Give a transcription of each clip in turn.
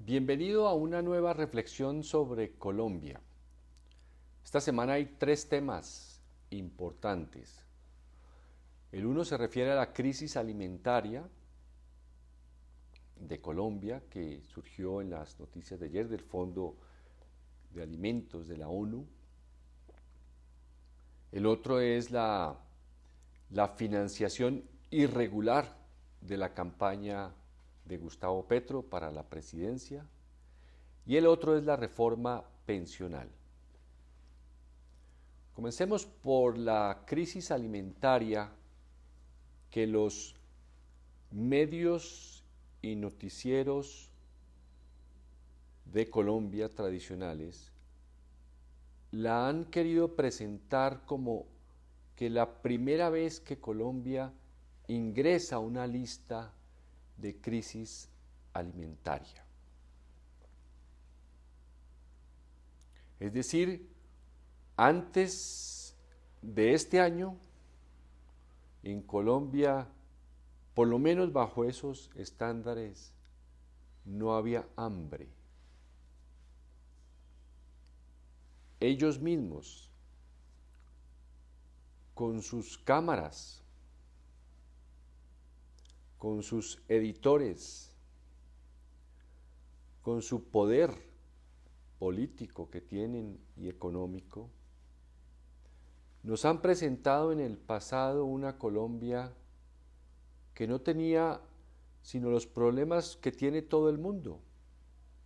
Bienvenido a una nueva reflexión sobre Colombia. Esta semana hay tres temas importantes. El uno se refiere a la crisis alimentaria de Colombia que surgió en las noticias de ayer del Fondo de Alimentos de la ONU. El otro es la financiación irregular de la campaña de Gustavo Petro para la presidencia. Y el otro es la reforma pensional. Comencemos por la crisis alimentaria que los medios y noticieros de Colombia tradicionales la han querido presentar como que la primera vez que Colombia ingresa a una lista de crisis alimentaria. Es decir, antes de este año, en Colombia, por lo menos bajo esos estándares, no había hambre. Ellos mismos, con sus cámaras, con sus editores, con su poder político que tienen y económico, nos han presentado en el pasado una Colombia que no tenía sino los problemas que tiene todo el mundo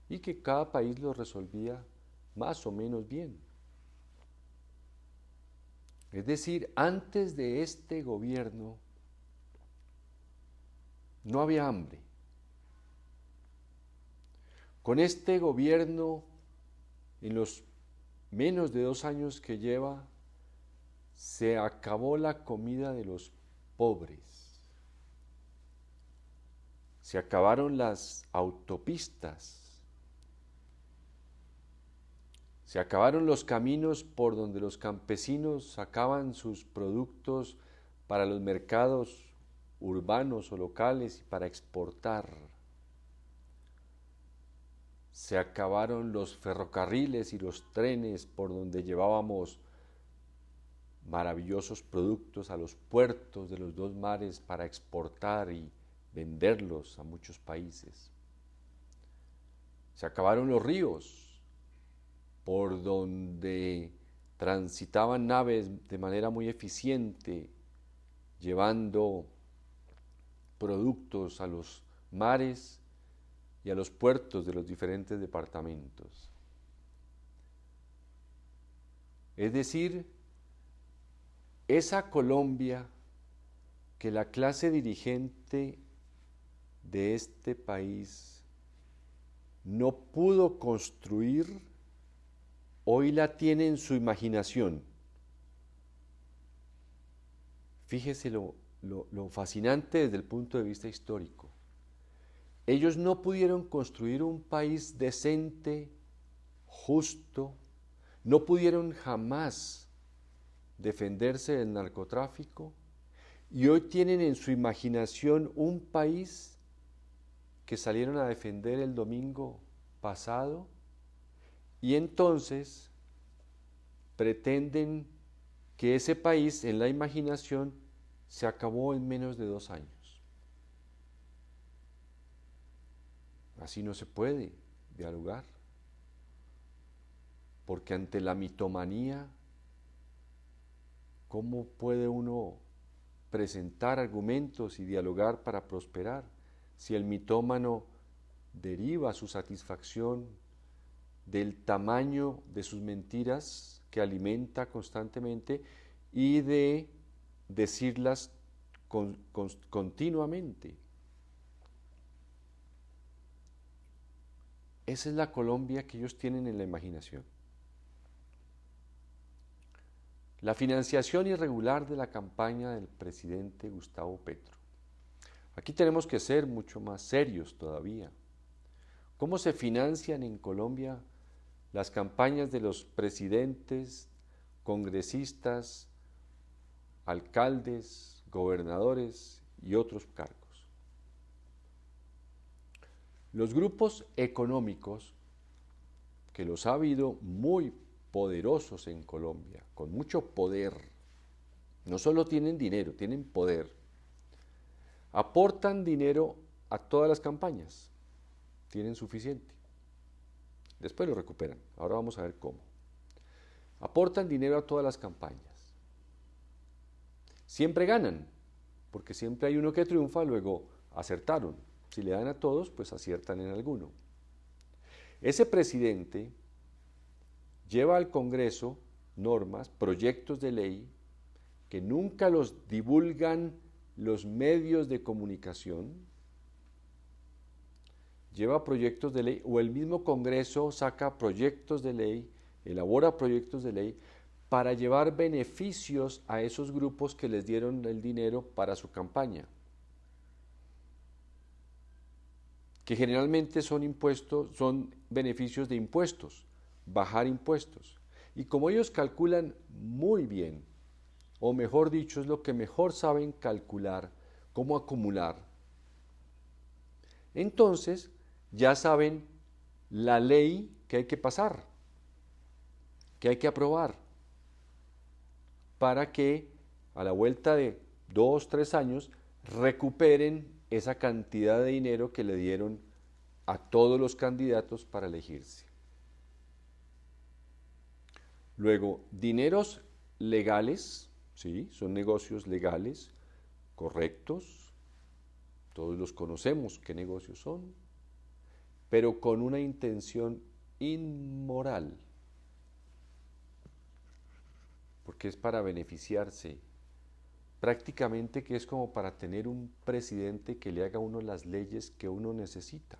y que cada país los resolvía más o menos bien. Es decir, antes de este gobierno no había hambre. Con este gobierno, en los menos de 2 años que lleva, se acabó la comida de los pobres. Se acabaron las autopistas. Se acabaron los caminos por donde los campesinos sacaban sus productos para los mercados urbanos o locales y para exportar. Se acabaron los ferrocarriles y los trenes por donde llevábamos maravillosos productos a los puertos de los dos mares para exportar y venderlos a muchos países. Se acabaron los ríos por donde transitaban naves de manera muy eficiente, llevando productos a los mares y a los puertos de los diferentes departamentos. Es decir, esa Colombia que la clase dirigente de este país no pudo construir, hoy la tiene en su imaginación. Fíjese lo fascinante desde el punto de vista histórico. Ellos no pudieron construir un país decente, justo, no pudieron jamás defenderse del narcotráfico y hoy tienen en su imaginación un país que salieron a defender el domingo pasado y entonces pretenden que ese país en la imaginación se acabó en menos de 2 años. Así no se puede dialogar, porque ante la mitomanía, ¿cómo puede uno presentar argumentos y dialogar para prosperar si el mitómano deriva su satisfacción del tamaño de sus mentiras que alimenta constantemente y de decirlas continuamente? Esa es la Colombia que ellos tienen en la imaginación. La financiación irregular de la campaña del presidente Gustavo Petro. Aquí tenemos que ser mucho más serios todavía. ¿Cómo se financian en Colombia las campañas de los presidentes, congresistas, alcaldes, gobernadores y otros cargos? Los grupos económicos, que los ha habido muy poderosos en Colombia, con mucho poder, no solo tienen dinero, tienen poder, aportan dinero a todas las campañas, tienen suficiente. Después lo recuperan, ahora vamos a ver cómo. Aportan dinero a todas las campañas. Siempre ganan, porque siempre hay uno que triunfa, luego acertaron. Si le dan a todos, pues aciertan en alguno. Ese presidente lleva al Congreso normas, proyectos de ley, que nunca los divulgan los medios de comunicación. Lleva proyectos de ley, o el mismo Congreso saca proyectos de ley, elabora proyectos de ley, para llevar beneficios a esos grupos que les dieron el dinero para su campaña, que generalmente son impuestos, son beneficios de impuestos, bajar impuestos. Y como ellos calculan muy bien, o mejor dicho, es lo que mejor saben calcular, cómo acumular, entonces ya saben la ley que hay que pasar, que hay que aprobar, para que a la vuelta de 2, 3 años recuperen esa cantidad de dinero que le dieron a todos los candidatos para elegirse. Luego, dineros legales, ¿sí? Son negocios legales, correctos, todos los conocemos qué negocios son, pero con una intención inmoral, porque es para beneficiarse, prácticamente que es como para tener un presidente que le haga a uno las leyes que uno necesita.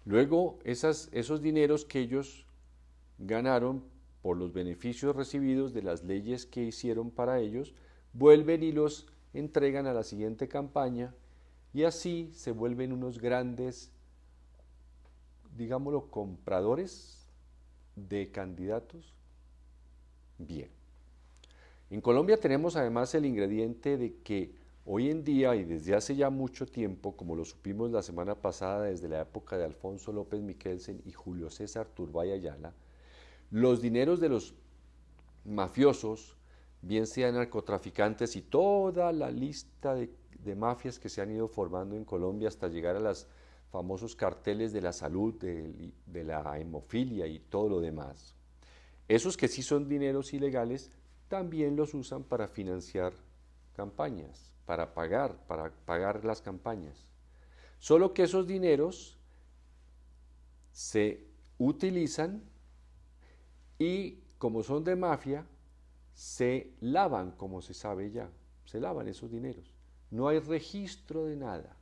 Luego, esos dineros que ellos ganaron por los beneficios recibidos de las leyes que hicieron para ellos, vuelven y los entregan a la siguiente campaña, y así se vuelven unos grandes, digámoslo, compradores de candidatos. Bien. En Colombia tenemos además el ingrediente de que hoy en día y desde hace ya mucho tiempo, como lo supimos la semana pasada desde la época de Alfonso López Miquelsen y Julio César Turbay Ayala, los dineros de los mafiosos, bien sean narcotraficantes y toda la lista de mafias que se han ido formando en Colombia hasta llegar a los famosos carteles de la salud, de la hemofilia y todo lo demás. Esos que sí son dineros ilegales también los usan para financiar campañas, para pagar las campañas. Solo que esos dineros se utilizan y como son de mafia, se lavan, como se sabe ya, se lavan esos dineros. No hay registro de nada.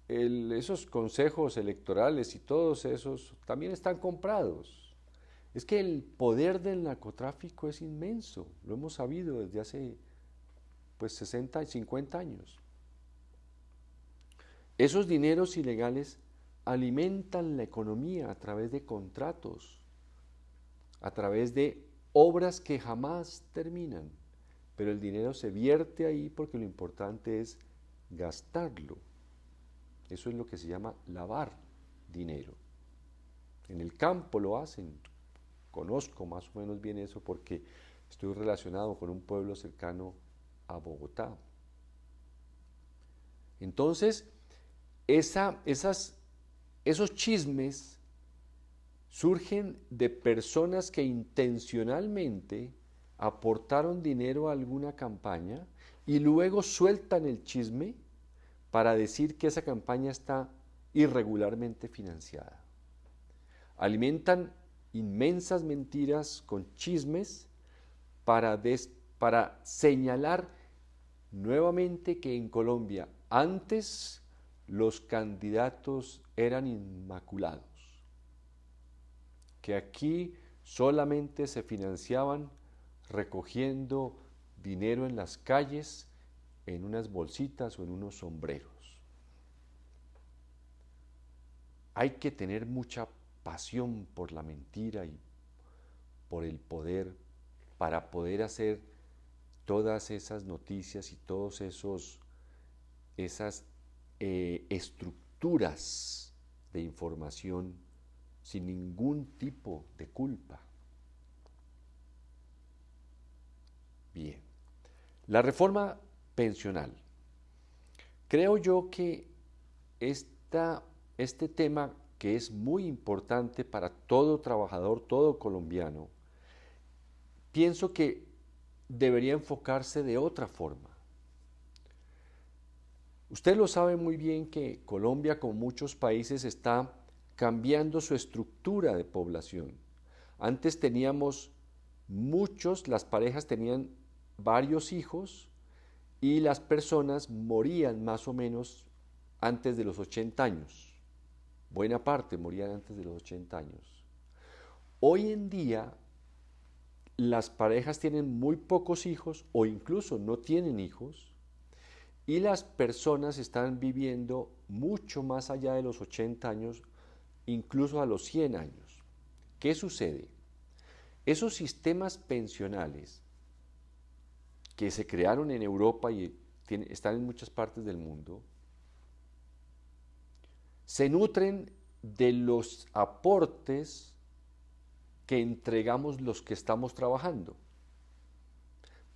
Esos consejos electorales y todos esos también están comprados. Es que el poder del narcotráfico es inmenso, lo hemos sabido desde hace 60 y 50 años. Esos dineros ilegales alimentan la economía a través de contratos, a través de obras que jamás terminan, pero el dinero se vierte ahí porque lo importante es gastarlo. Eso es lo que se llama lavar dinero. En el campo lo hacen, conozco más o menos bien eso porque estoy relacionado con un pueblo cercano a Bogotá. Entonces, esos chismes surgen de personas que intencionalmente aportaron dinero a alguna campaña y luego sueltan el chisme para decir que esa campaña está irregularmente financiada. Alimentan inmensas mentiras con chismes para señalar nuevamente que en Colombia antes los candidatos eran inmaculados, que aquí solamente se financiaban recogiendo dinero en las calles, en unas bolsitas o en unos sombreros. Hay que tener mucha pasión por la mentira y por el poder para poder hacer todas esas noticias y todos esos esas estructuras de información sin ningún tipo de culpa. Bien, la reforma pensional. Creo yo que este tema, que es muy importante para todo trabajador, todo colombiano, pienso que debería enfocarse de otra forma. Usted lo sabe muy bien que Colombia, como muchos países, está cambiando su estructura de población. Antes teníamos las parejas tenían varios hijos y las personas morían más o menos antes de los 80 años. Buena parte morían antes de los 80 años. Hoy en día las parejas tienen muy pocos hijos o incluso no tienen hijos y las personas están viviendo mucho más allá de los 80 años, incluso a los 100 años. ¿Qué sucede? Esos sistemas pensionales que se crearon en Europa y están en muchas partes del mundo, se nutren de los aportes que entregamos los que estamos trabajando,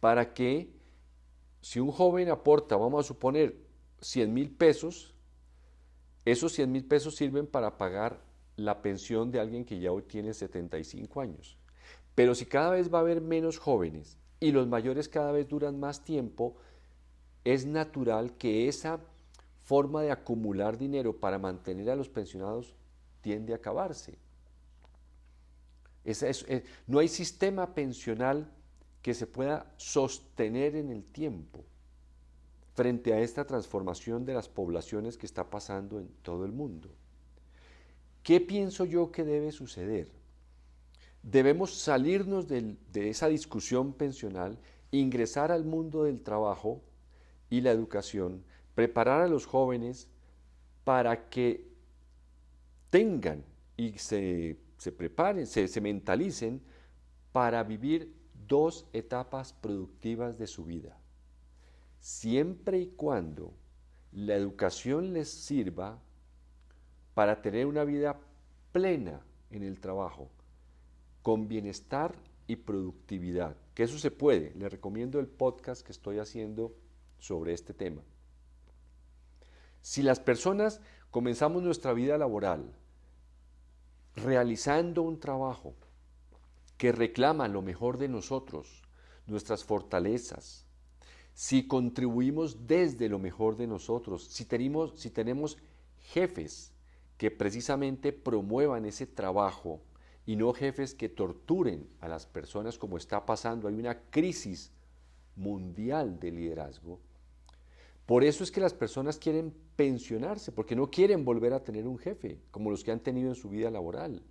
para que si un joven aporta, vamos a suponer, 100.000 pesos, esos 100.000 pesos sirven para pagar la pensión de alguien que ya hoy tiene 75 años. Pero si cada vez va a haber menos jóvenes y los mayores cada vez duran más tiempo, es natural que esa forma de acumular dinero para mantener a los pensionados tiende a acabarse. No hay sistema pensional que se pueda sostener en el tiempo frente a esta transformación de las poblaciones que está pasando en todo el mundo. ¿Qué pienso yo que debe suceder? Debemos salirnos de esa discusión pensional, ingresar al mundo del trabajo y la educación, preparar a los jóvenes para que tengan y se preparen, se mentalicen para vivir 2 etapas productivas de su vida. Siempre y cuando la educación les sirva para tener una vida plena en el trabajo, con bienestar y productividad, que eso se puede. Les recomiendo el podcast que estoy haciendo sobre este tema. Si las personas comenzamos nuestra vida laboral realizando un trabajo que reclama lo mejor de nosotros, nuestras fortalezas, si contribuimos desde lo mejor de nosotros, si tenemos jefes que precisamente promuevan ese trabajo y no jefes que torturen a las personas como está pasando, hay una crisis mundial de liderazgo. Por eso es que las personas quieren pensionarse, porque no quieren volver a tener un jefe, como los que han tenido en su vida laboral.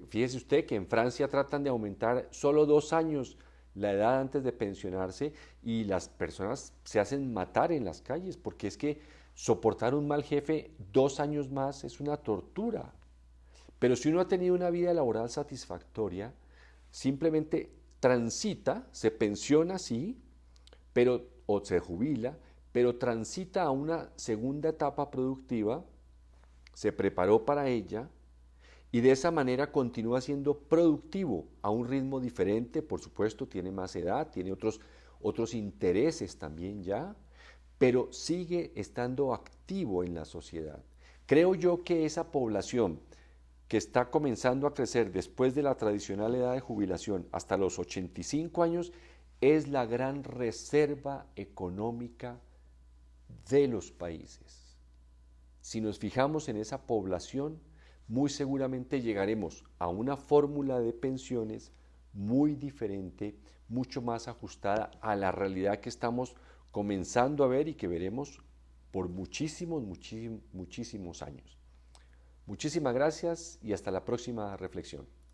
Fíjese usted que en Francia tratan de aumentar solo 2 años la edad antes de pensionarse y las personas se hacen matar en las calles, porque es que soportar un mal jefe 2 años más es una tortura. Pero si uno ha tenido una vida laboral satisfactoria, simplemente transita, se pensiona, sí, o se jubila, pero transita a una segunda etapa productiva, se preparó para ella y de esa manera continúa siendo productivo a un ritmo diferente, por supuesto, tiene más edad, tiene otros intereses también ya, pero sigue estando activo en la sociedad. Creo yo que esa población que está comenzando a crecer después de la tradicional edad de jubilación hasta los 85 años es la gran reserva económica de los países. Si nos fijamos en esa población, muy seguramente llegaremos a una fórmula de pensiones muy diferente, mucho más ajustada a la realidad que estamos comenzando a ver y que veremos por muchísimos años. Muchísimas gracias y hasta la próxima reflexión.